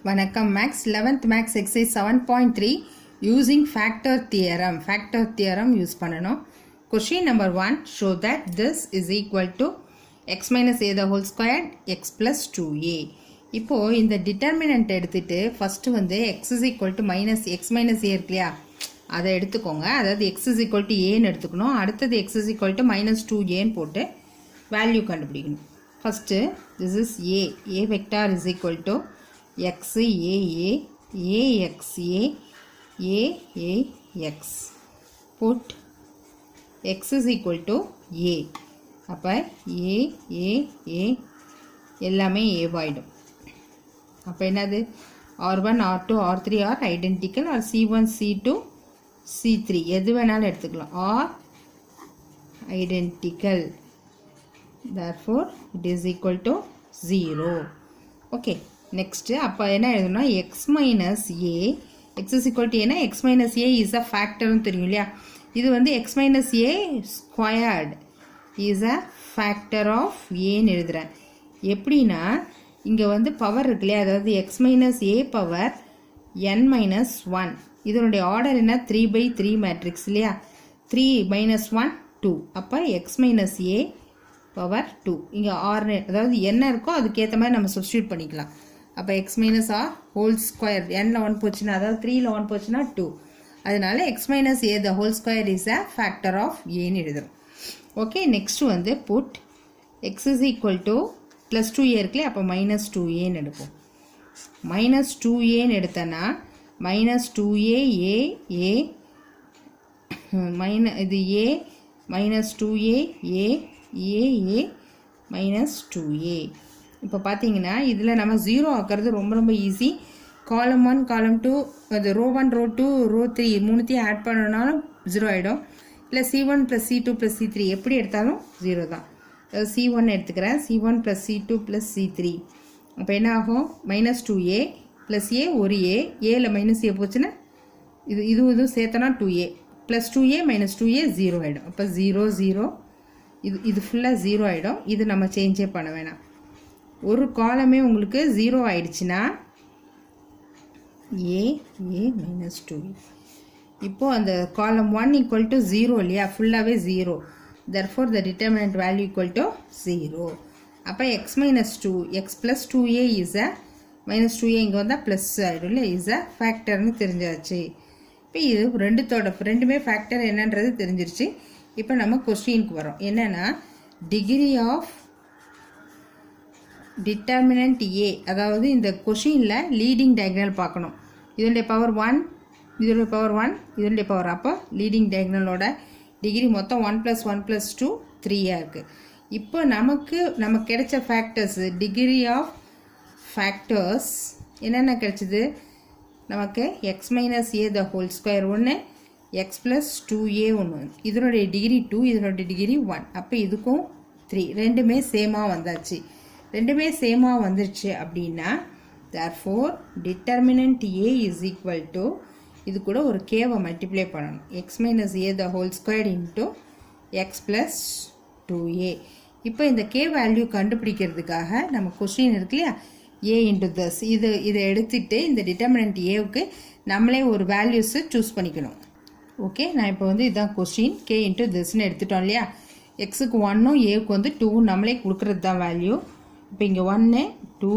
வணக்கம் maths 11th maths exercise 7.3 using factor theorem use பண்ணணும். Question number 1, show that this is equal to x minus a the whole square x plus 2a. இப்போது இந்த determinant எடுத்துகிட்டு first வந்து x is equal to minus x minus a இருக்கு இல்லையா, அதை எடுத்துக்கோங்க. அதாவது எக்ஸ் இஸ் ஈக்குவல் டு ஏன்னு எடுத்துக்கணும். அடுத்தது x is equal to minus 2aன்னு போட்டு வேல்யூ கண்டுபிடிக்கணும். First this is a vector is equal to x a x a x put x is equal to a. அப்போ a எல்லாமே a ஆயிடும். அப்போ என்னது r1 r2 r3 are identical or c1 c2 c3 எது வேணாலும் எடுத்துக்கலாம். r identical, therefore it is equal to 0. okay, next அப்போ என்ன எழுதணும்னா x minus a x is equal to ஏன்னா x minus a is a ஃபேக்டர்னு தெரியும் இல்லையா. இது வந்து x minus a squared is a factor of ஏன்னு எழுதுகிறேன். எப்படின்னா இங்கே வந்து பவர் இருக்கு இல்லையா, அதாவது x minus a power n மைனஸ் 1. இதனுடைய ஆர்டர் என்ன 3/3 மேட்ரிக்ஸ் இல்லையா. 3 மைனஸ் 1 2. அப்போ எக்ஸ் மைனஸ் ஏ பவர் 2. இங்கே ஆர்னு அதாவது என்ன இருக்கோ அதுக்கேற்ற மாதிரி நம்ம சப்ஸ்டியூட் பண்ணிக்கலாம். அப்போ x minus r whole square n-ல் 1 போச்சுன்னா, அதாவது 3-ல் 1 போச்சுன்னா 2. அதனால x minus a the whole square is a factor of ஏன்னு எழுதுறோம். ஓகே, நெக்ஸ்ட் வந்து put x is equal to plus 2a இருக்குல்ல, அப்போ மைனஸ் 2aன்னு எடுப்போம். மைனஸ் 2aன்னு எடுத்தோன்னா மைனஸ் 2a ஏ இது a minus 2a A minus 2a. இப்போ பார்த்தீங்கன்னா இதில் நம்ம 0 ஆக்கிறது ரொம்ப ஈஸி. காலம் 1 காலம் 2 அது ரோ 1 ரோ 2 ரோ 3 மூணுத்தையும் ஆட் பண்ணனாலும் 0 ஆகிடும். இல்லை c1 plus c2 plus c3 எப்படி எடுத்தாலும் 0 தான். c1 எடுத்துக்கிறேன், c1 plus c2 plus c3. அப்போ என்ன ஆகும் மைனஸ் 2a ப்ளஸ் a ஒரு ஏல மைனஸ் a போச்சுன்னா இதுவும் சேர்த்தனா 2a plus 2a minus 2a 0 ஆகிடும். அப்போ 0 இது ஃபுல்லாக 0 ஆகிடும். இது நம்ம சேஞ்சே பண்ண வேணாம். ஒரு காலமே உங்களுக்கு 0 ஆயிடுச்சுன்னா a மைனஸ் 2. இப்போது அந்த காலம் 1 ஈக்குவல் டு 0 இல்லையா, ஃபுல்லாகவே 0. therefore the determinant value equal to 0. அப்போ x minus 2 X plus 2a is a minus 2a இங்கே வந்தால் ப்ளஸ் ஆகிடும் இல்லை, இஸ் அ ஃபேக்டர்னு தெரிஞ்சாச்சு. இப்போ இது ரெண்டுமே ஃபேக்டர் என்னன்றது தெரிஞ்சிருச்சு. இப்போ நம்ம கொஸ்டினுக்கு வரோம். என்னென்னா டிகிரி ஆஃப் டிட்டர்மினன்ட் ஏ, அதாவது இந்த கொஷினில் லீடிங் டயக்னல் பார்க்கணும். இதனுடைய பவர் 1 இதனுடைய பவர் 1 இதனுடைய பவர், அப்போ லீடிங் டயக்னலோட டிகிரி மொத்தம் 1 + 1 + 2 3 இருக்குது. இப்போ நமக்கு கிடைச்ச ஃபேக்டர்ஸ் டிகிரி ஆஃப் ஃபேக்டர்ஸ் என்னென்ன கிடைச்சிது நமக்கு X minus a the whole square 1, X plus 2a 1, இதனுடைய டிகிரி 2 இதனுடைய டிகிரி 1. அப்போ இதுக்கும் 3 ரெண்டுமே சேமாக வந்தாச்சு. ரெண்டுமே சேமாக வந்துருச்சு அப்படின்னா therefore determinant a is equal to இது கூட ஒரு கேவை மல்டிப்ளை பண்ணணும். X minus a the whole square into X plus 2a. இப்போ இந்த கே வேல்யூ கண்டுபிடிக்கிறதுக்காக நம்ம கொஸ்டின் இருக்கு இல்லையா ஏ இன்ட்டு தஸ் இதை எடுத்துகிட்டு இந்த டிட்டர்மினன்ட் ஏவுக்கு நம்மளே ஒரு வேல்யூஸை சூஸ் பண்ணிக்கணும். ஓகே, நான் இப்போ வந்து இதுதான் கொஸ்டின் கே இன்ட்டு தஸ்ன்னு எடுத்துட்டோம் இல்லையா. எக்ஸுக்கு 1ம் ஏவுக்கு வந்து 2 நம்மளே கொடுக்குறது தான் வேல்யூ. இப்போ இங்கே 1 2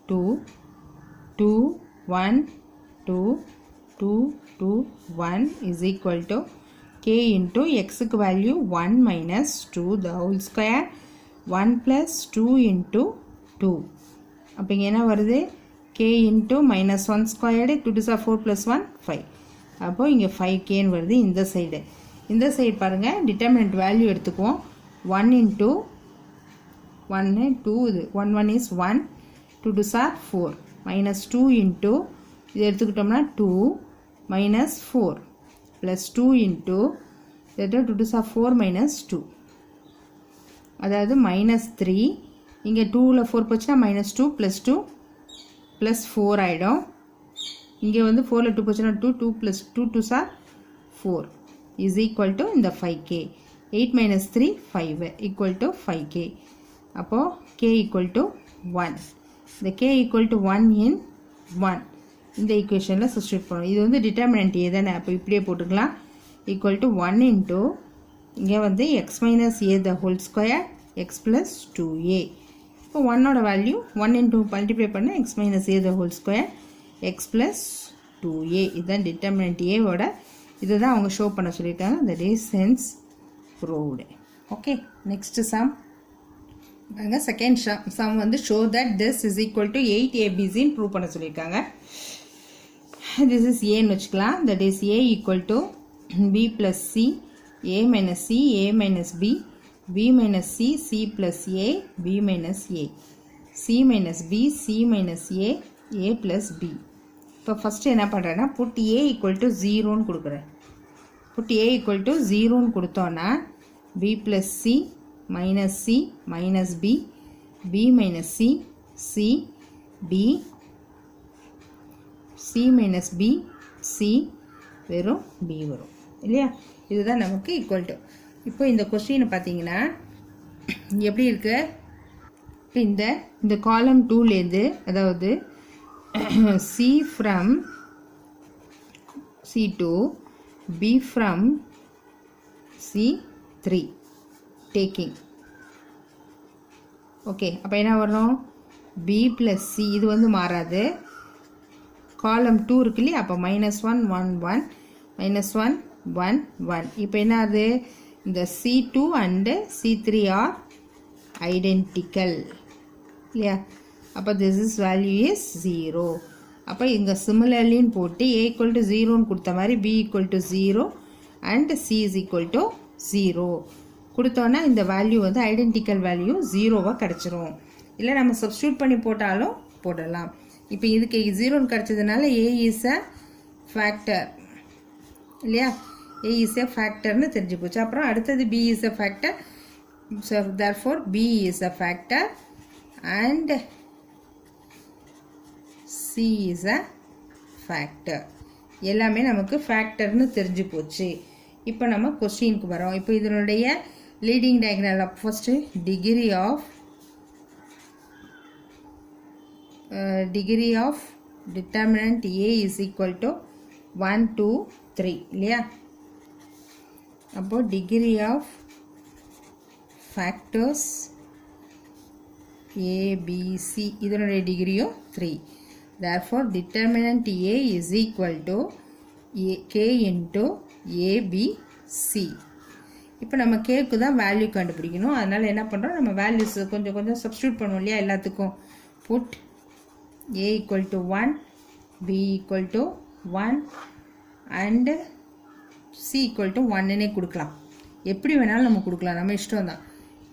2 2 1 2 2 2 1 is equal to k into எக்ஸுக்கு value 1 minus 2 the whole square 1 plus 2 into 2. அப்போ இங்கே என்ன வருது கே இன்ட்டு மைனஸ் 1 ஸ்கொயர்டு 2 2 4 + 1 5. அப்போது இங்கே 5kன்னு வருது. இந்த சைடு பாருங்கள் டிட்டர்மினன்ட் வேல்யூ எடுத்துக்குவோம். 1 இன்ட்டு 1 2 இது 1 1 is 1 2 2 are 4 மைனஸ் 2 இன்ட்டு இது எடுத்துக்கிட்டோம்னா 2 மைனஸ் 4 ப்ளஸ் 2 இன்ட்டு இது 2 2 are 4 மைனஸ் 2, அதாவது மைனஸ் 3. இங்கே 2ல் 4 போச்சுன்னா மைனஸ் 2 ப்ளஸ் 2 ப்ளஸ் 4 ஆகிடும். இங்கே வந்து 4ல் 2 போச்சுன்னா 2 plus 2 2 are 4 is equal to இந்த 5k. 8 minus 3 5 equal to 5k. அப்போது k equal to 1. The k equal to 1 in 1 இந்த ஈக்குவேஷனில் சப்ஸ்டியூட் பண்ணணும். இது வந்து டிட்டர்மினன்ட் ஏ தானே, அப்போ இப்படியே போட்டுக்கலாம். ஈக்குவல் டு 1 இன்ட்டு இங்கே வந்து x minus a the whole square x plus 2a. இப்போ 1ஓட வேல்யூ 1 இன்ட்டு மல்டிப்ளை பண்ண x minus a the whole square x plus 2a. இதுதான் டிட்டர்மினன்ட் ஏவோட, இதுதான் அவங்க ஷோ பண்ண சொல்லியிருக்காங்க. That is hence proved. Okay, next sum பாருங்க. செகண்ட் சம் வந்து show that this is equal to 8abcன்னு ப்ரூவ் பண்ண சொல்லியிருக்காங்க. திஸ் இஸ் ஏன்னு வச்சுக்கலாம். That is a equal to b plus C, a minus c, a minus b, b minus c, c plus a, b minus a, c minus b, c minus a, a plus b. இப்போ first என்ன பண்ணுறேன்னா put a equal to 0ன்னு கொடுக்குறேன். Put a equal to 0ன்னு கொடுத்தோன்னா b plus c minus c minus b, b minus c, c, b, c minus b, c, வெறும் b வரும் இல்லையா? இதுதான் நமக்கு ஈக்குவல் டு. இப்போ இந்த கொஸ்டினை பார்த்தீங்கன்னா எப்படி இருக்குது? இப்போ இந்த காலம் 2லேருந்து, அதாவது see from C2, B from C3 taking. Okay, அப்போ என்ன வரும்? B plus C, இது வந்து மாறாது. காலம் 2 இருக்கு இல்லையா? அப்போ -1 1 1 -1 1 1. இப்போ என்ன ஆகுது? இந்த C2 and C3 are identical இல்லையா? அப்போ this is value is 0. அப்போ இங்கே சிமிலர்லின்னு போட்டு a equal to 0ன்னு கொடுத்த மாதிரி b equal to 0 and c is equal to 0 கொடுத்தோன்னா இந்த வேல்யூ வந்து ஐடென்டிக்கல் வேல்யூ 0வாக கிடச்சிரும். இல்லை நம்ம சப்ஸ்டியூட் பண்ணி போட்டாலும் போடலாம். இப்போ இதுக்கு 0ன்னு கிடச்சதுனால a is a factor இல்லையா? a is a factorன்னு தெரிஞ்சு போச்சு. அப்புறம் அடுத்தது b is a factor. So therefore b is a factor and C is a factor. எல்லாமே நமக்கு ஃபேக்டர்னு தெரிஞ்சு போச்சு. இப்போ நம்ம கொஸ்டினுக்கு வரோம். இப்போ இதனுடைய leading diagonal first degree of determinant A is equal to 1 2 3 இல்லையா? அப்போ degree of factors A B C இதனுடைய டிகிரியும் 3. Therefore determinant A is equal to K into ABC. இப்போ நம்ம கேக்கு தான் வேல்யூ கண்டுபிடிக்கணும். அதனால் என்ன பண்ணுறோம், நம்ம வேல்யூஸ் கொஞ்சம் கொஞ்சம் சப்ஸ்டியூட் பண்ணுவோம் இல்லையா எல்லாத்துக்கும். Put A equal to 1, B equal to 1 and C equal to 1னே கொடுக்கலாம். எப்படி வேணாலும் நம்ம கொடுக்கலாம், நம்ம இஷ்டம் தான்.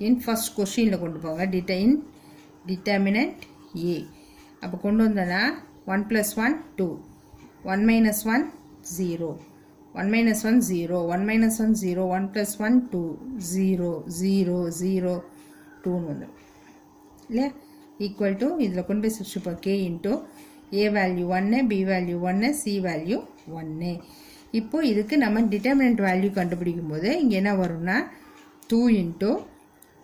இன் ஃபர்ஸ்ட் கொஸ்டினில் கொண்டு போங்க இன் டிட்டர்மினன்ட் A. அப்போ கொண்டு வந்தோன்னா 1 + 1 2, 1 - 1 0, 1 - 1 0, 1 - 1 0, 1 + 1 2 0 0 0 2ன்னு வந்துடும் இல்லையா? ஈக்குவல் டு இதில் கொண்டு போய் substitute K into A value 1, B value 1, C value 1. இப்போது இதுக்கு நம்ம டிட்டர்மினன்ட் வேல்யூ கண்டுபிடிக்கும் போது இங்கே என்ன வரும்னா 2 இன்ட்டு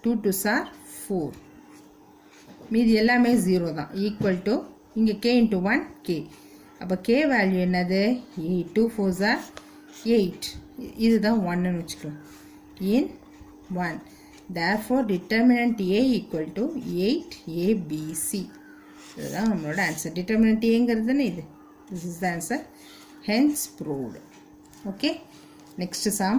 2 2s are 4, மீதி எல்லாமே 0 தான். ஈக்குவல் டு இங்கே K இன்ட்டு 1 K. அப்போ K வேல்யூ என்னது? 8, 2 4s are 8. இதுதான் 1ன்னு வச்சுக்கலாம். இன் 1. Therefore determinant A equal to 8ABC. இதுதான் நம்மளோட ஆன்சர். டிட்டர்மினன்ட் ஏங்கிறது தானே இது. This is the answer. Hence proved. Okay. Next sum.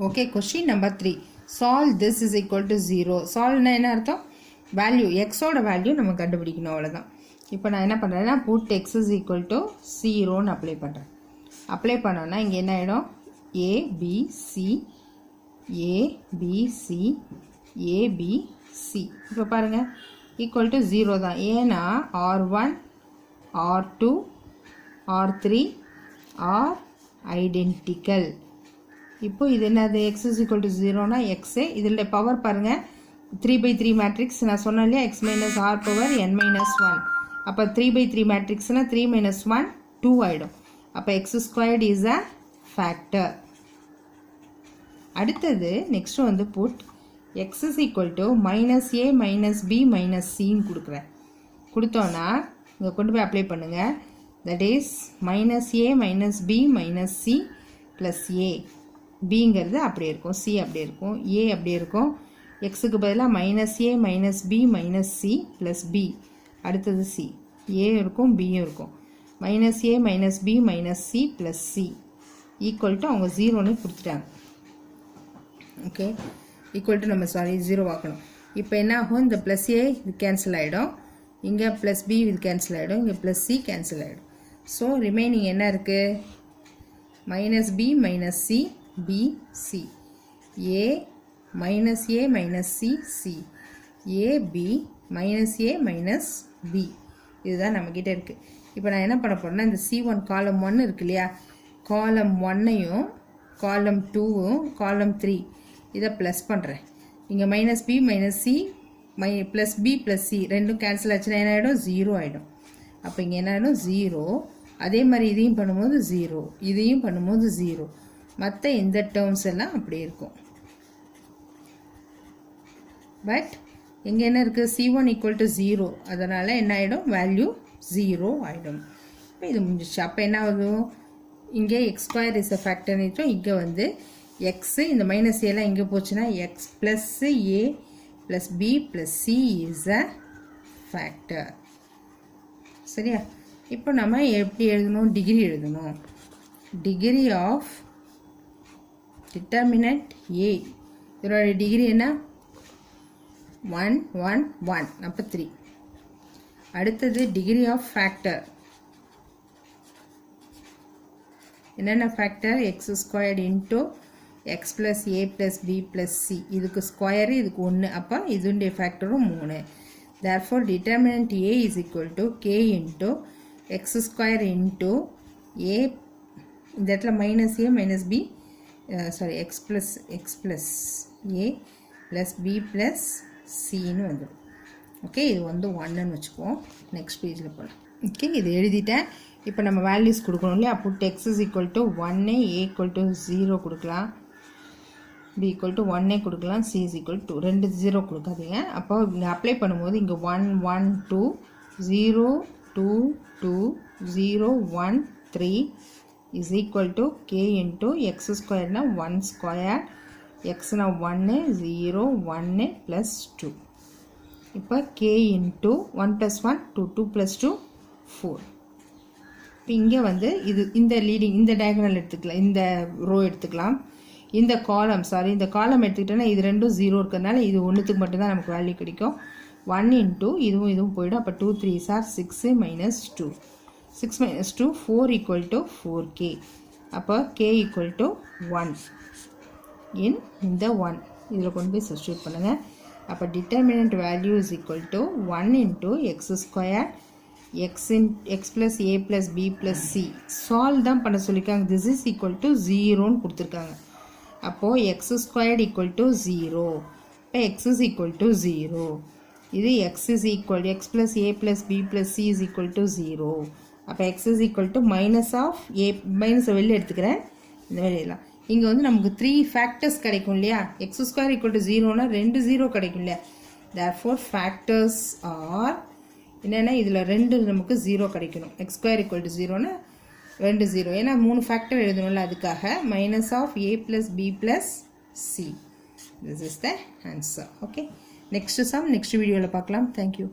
Okay, question number 3. Solve this is equal to 0. Solve என்ன அர்த்தம்? வேல்யூ எக்ஸோட வேல்யூ நம்ம கண்டுபிடிக்கணும், அவ்வளோதான். இப்போ நான் என்ன பண்ணுறேன்னா put x is equal to 0ன்னு அப்ளை பண்ணுறேன். அப்ளை பண்ணோன்னா இங்கே என்ன ஆகிடும்? ABC ABC ABC. இப்போ பாருங்கள் ஈக்குவல் டு 0 தான். ஏன்னா R1 R2 R3 R identical. இப்போ இது என்னது? x is equal to 0னா x. இதில் பவர் பாருங்கள் 3/3 மேட்ரிக்ஸ் நான் சொன்னேன் இல்லையா? x minus r power n minus 1. அப்போ 3/3 மேட்ரிக்ஸ்னால் 3 minus 1 2 ஆகிடும். அப்போ x squared is a factor. அடுத்தது நெக்ஸ்ட் வந்து put x is equal to -a minus b minus cன்னு கொடுக்குறேன். கொடுத்தோன்னா இங்கே கொண்டு போய் அப்ளை பண்ணுங்கள். That is -a minus b minus c plus a. பிங்கிறது அப்படியே இருக்கும், சி அப்படியே இருக்கும், ஏ அப்படியே இருக்கும். எக்ஸுக்கு பதிலாக -a minus b minus c plus b. அடுத்தது சி, ஏ இருக்கும் பியும் இருக்கும். -a minus b minus c plus c equal to அவங்க 0ன்னு கொடுத்துட்டாங்க. ஓகே, ஈக்குவல் டு நம்ம 0 ஆக்கணும். இப்போ என்ன ஆகும், இந்த ப்ளஸ் ஏ இது கேன்சல் ஆகிடும், இங்கே ப்ளஸ் பி இது கேன்சல் ஆகிடும், இங்கே ப்ளஸ் சி கேன்சல் ஆகிடும். ஸோ ரிமைனிங் என்ன இருக்குது, -b minus c b c, a minus a minus c c, a b minus a minus b. இதுதான் நம்மக்கிட்ட இருக்குது. இப்போ நான் என்ன பண்ண போகிறேன்னா, இந்த C1 காலம் 1 இருக்கு இல்லையா, காலம் 1ஐயும் காலம் 2வும் காலம் 3 இதை ப்ளஸ் பண்ணுறேன். இங்கே -b minus c plus b plus c ரெண்டும் கேன்சல் ஆச்சுன்னா என்ன ஆகிடும், 0 ஆகிடும். அப்போ இங்கே என்ன ஆகிடும், 0. அதே மாதிரி இதையும் பண்ணும்போது 0, இதையும் பண்ணும்போது 0. மற்ற இந்த டேர்ம்ஸ் எல்லாம் அப்படி இருக்கும். பட் இங்கே என்ன இருக்குது, C1 ஈக்குவல் டு 0, அதனால் என்ன ஆகிடும், வேல்யூ 0 ஆகிடும். இப்போ இது முடிஞ்சிச்சு. அப்போ என்ன ஆகும், இங்கே x² இஸ் அ ஃபேக்டர் நிட்டோம். இங்கே வந்து எக்ஸு இந்த மைனஸ் ஏலாம் இங்கே போச்சுன்னா x plus a plus b plus c is a factor. சரியா? இப்போ நம்ம எப்படி எழுதணும், டிகிரி எழுதணும். டிகிரி ஆஃப் டிட்டர்மினன்ட் ஏ, இதோட டிகிரி என்ன, 1 1 1, அப்போ 3. அடுத்தது டிகிரி ஆஃப் ஃபேக்டர், என்னென்ன factor, x² into x plus a plus b plus c, இதுக்கு ஸ்கொயரு இதுக்கு 1, அப்போ இதுடைய ஃபேக்டரும் 3. therefore determinant a is equal to k into x² into a, இந்த இடத்துல -a minus b x plus a plus b plus cன்னு வந்துடும். Okay, இது வந்து 1ன்னு வச்சுக்குவோம். Next பேஜில் போகலாம். ஓகே, இது எழுதிட்டேன். இப்போ நம்ம வேல்யூஸ் கொடுக்கணும் இல்லையா, put x is equal to 1, a equal to 0 கொடுக்கலாம், b equal to 1 கொடுக்கலாம், c is equal to 2 0 கொடுக்காதீங்க. அப்போ இங்கே அப்ளை பண்ணும்போது இங்கே 1 1 2 0 2 2 0 1 3 is equal to k into x² னா 1 ஸ்கொயர், xனா 1 0 1 plus 2. இப்போ k into 1 plus 1 2 2 plus 2 4. இப்போ இங்கே வந்து இது இந்த லீடிங் இந்த டயகனல் எடுத்துக்கலாம், இந்த ரோ எடுத்துக்கலாம். இந்த காலம் இந்த காலம் எடுத்துக்கிட்டோன்னா இது ரெண்டும் 0 இருக்கிறதுனால இது ஒன்றுத்துக்கு மட்டும்தான் நமக்கு வேல்யூ கிடைக்கும். 1 இன்ட்டு இதுவும் போயிடும். அப்போ 2 3s are 6 minus 2, 6 minus 2 4 equal to 4k. அப்போ k equal to 1 in இந்த 1 இதில் கொண்டு போய் சப்ஸ்டியூட் பண்ணுங்கள். அப்போ determinant value is equal to 1 into x² x plus a plus b plus c. Solve தான் பண்ண சொல்லியிருக்காங்க. திஸ் இஸ் ஈக்குவல் டு 0ன்னு கொடுத்துருக்காங்க. அப்போது x² equal to 0. இப்போ x is equal to 0. இது x is equal x plus a plus b plus c is equal to 0. அப்போ x is equal to minus of a, மைனஸை வெளில எடுத்துக்கிறேன், இந்த வெளியெல்லாம். இங்கே வந்து நமக்கு 3 ஃபேக்டர்ஸ் கிடைக்கும் இல்லையா, x² equal to 0னா 2 0 கிடைக்கும் இல்லையா. therefore factors are என்னென்னா இதில் 2 நமக்கு 0 கிடைக்கணும். x² equal to 0னா 2 0, ஏன்னா 3 ஃபேக்டர் எழுதணும்ல, அதுக்காக minus of a plus b plus c. This is the answer. Okay, next sum next வீடியோவில் பார்க்கலாம். Thank you.